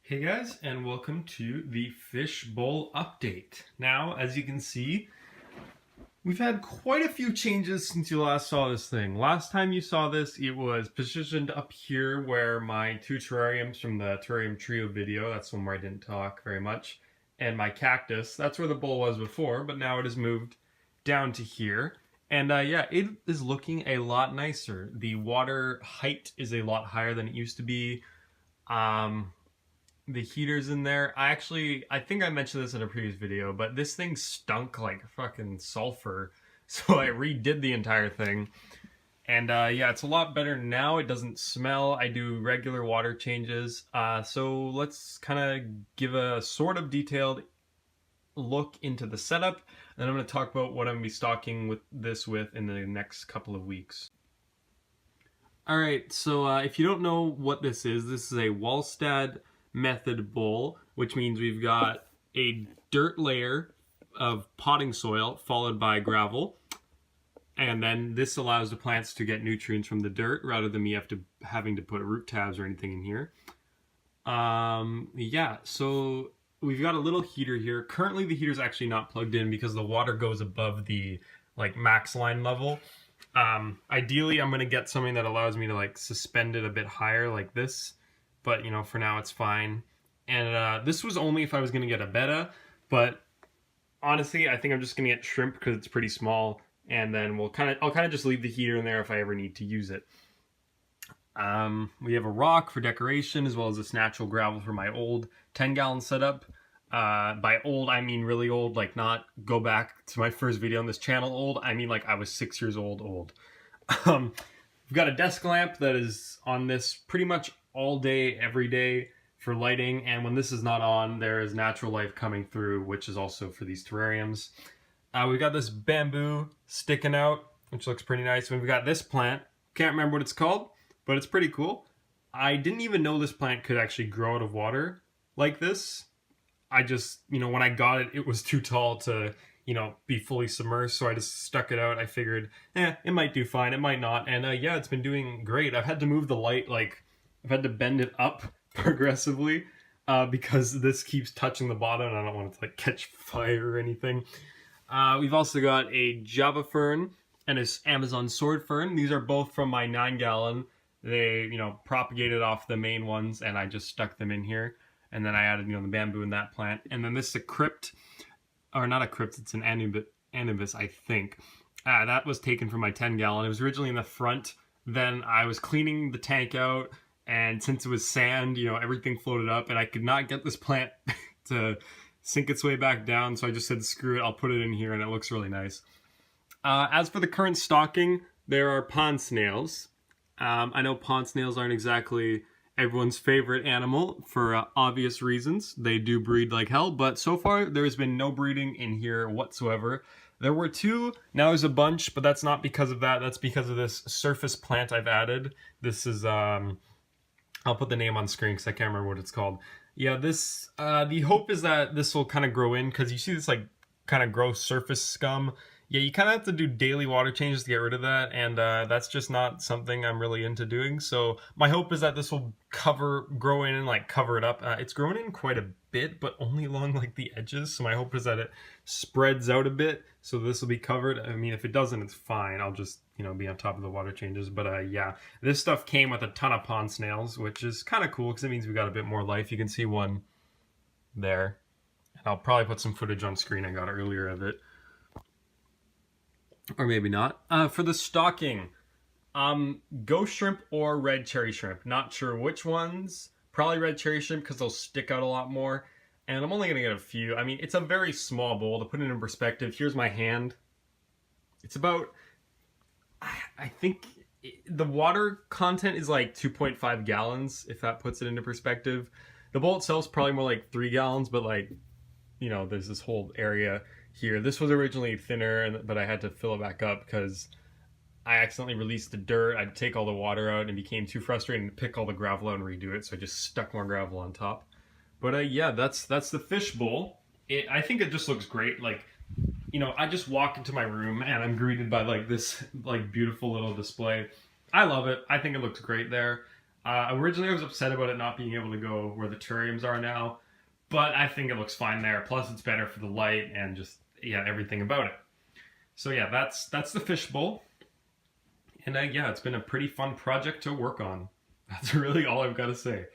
Hey guys, and welcome to the fish bowl update. Now, as you can see, we've had quite a few changes since you last saw this thing. Last time you saw this, it was positioned up here where my two terrariums from the terrarium trio video, that's the one where I didn't talk very much, and my cactus, that's where the bowl was before, but now it has moved down to here. And yeah, it is looking a lot nicer. The water height is a lot higher than it used to be. The heater's in there. I think I mentioned this in a previous video, but this thing stunk like fucking sulfur. So I redid the entire thing. And yeah, it's a lot better now. It doesn't smell. I do regular water changes. So let's kind of give a sort of detailed look into the setup. And I'm going to talk about what I'm going to be stocking with this in the next couple of weeks. Alright, so if you don't know what this is a Wallstad method bowl, which means we've got a dirt layer of potting soil followed by gravel, and then this allows the plants to get nutrients from the dirt rather than me having to put root tabs or anything in here. Yeah, so we've got a little heater here. Currently the heater's actually not plugged in because the water goes above the max line level. Ideally I'm going to get something that allows me to suspend it a bit higher like this. But, you know, for now it's fine. And this was only if I was going to get a betta, but honestly, I think I'm just going to get shrimp because it's pretty small, and then I'll kind of just leave the heater in there if I ever need to use it. We have a rock for decoration, as well as this natural gravel for my old 10-gallon setup. By old, I mean really old, not go back to my first video on this channel old, I mean I was 6 years old. We've got a desk lamp that is on this pretty much all day, every day for lighting, and when this is not on, there is natural light coming through, which is also for these terrariums. We've got this bamboo sticking out, which looks pretty nice. We've got this plant, can't remember what it's called, but it's pretty cool. I didn't even know this plant could actually grow out of water like this. I just, when I got it, it was too tall to, be fully submerged, so I just stuck it out. I figured, it might do fine, it might not, and yeah, it's been doing great. I've had to move the light, I've had to bend it up progressively because this keeps touching the bottom and I don't want it to catch fire or anything. We've also got a Java Fern and an Amazon Sword Fern. These are both from my 9-gallon. They, propagated off the main ones and I just stuck them in here. And then I added, the bamboo in that plant. And then this is a crypt, or not a crypt, it's an anubis, I think. That was taken from my 10-gallon. It was originally in the front. Then I was cleaning the tank out, and since it was sand, everything floated up, and I could not get this plant to sink its way back down, so I just said, screw it, I'll put it in here, and it looks really nice. As for the current stocking, there are pond snails. I know pond snails aren't exactly everyone's favorite animal for obvious reasons. They do breed like hell, but so far there's been no breeding in here whatsoever. There were 2, now there's a bunch, but that's not because of that. That's because of this surface plant I've added. This is, I'll put the name on screen because I can't remember what it's called. Yeah, this the hope is that this will kind of grow in because you see this like kind of gross surface scum. Yeah, you kind of have to do daily water changes to get rid of that, and that's just not something I'm really into doing. So my hope is that this will grow in and like cover it up. It's grown in quite a bit, but only along like the edges. So my hope is that it spreads out a bit, so this will be covered. I mean, if it doesn't, it's fine. I'll just be on top of the water changes. But yeah, this stuff came with a ton of pond snails, which is kind of cool because it means we got a bit more life. You can see one there, and I'll probably put some footage on screen I got earlier of it, or maybe not. For the stocking, ghost shrimp or red cherry shrimp. Not sure which ones. Probably red cherry shrimp because they'll stick out a lot more. And I'm only gonna get a few. I mean, it's a very small bowl. To put it in perspective, here's my hand. It's about, I think the water content is like 2.5 gallons, if that puts it into perspective. The bowl itself is probably more like 3 gallons, but like, there's this whole area here. This was originally thinner, but I had to fill it back up because I accidentally released the dirt. I'd take all the water out and became too frustrated to pick all the gravel out and redo it, so I just stuck more gravel on top. But yeah, that's the fish bowl. I think it just looks great. Like, I just walk into my room and I'm greeted by like this like beautiful little display. I love it. I think it looks great there. Originally, I was upset about it not being able to go where the terrariums are now, but I think it looks fine there. Plus, it's better for the light and just everything about it. So yeah, that's the fish bowl. And yeah, it's been a pretty fun project to work on. That's really all I've got to say.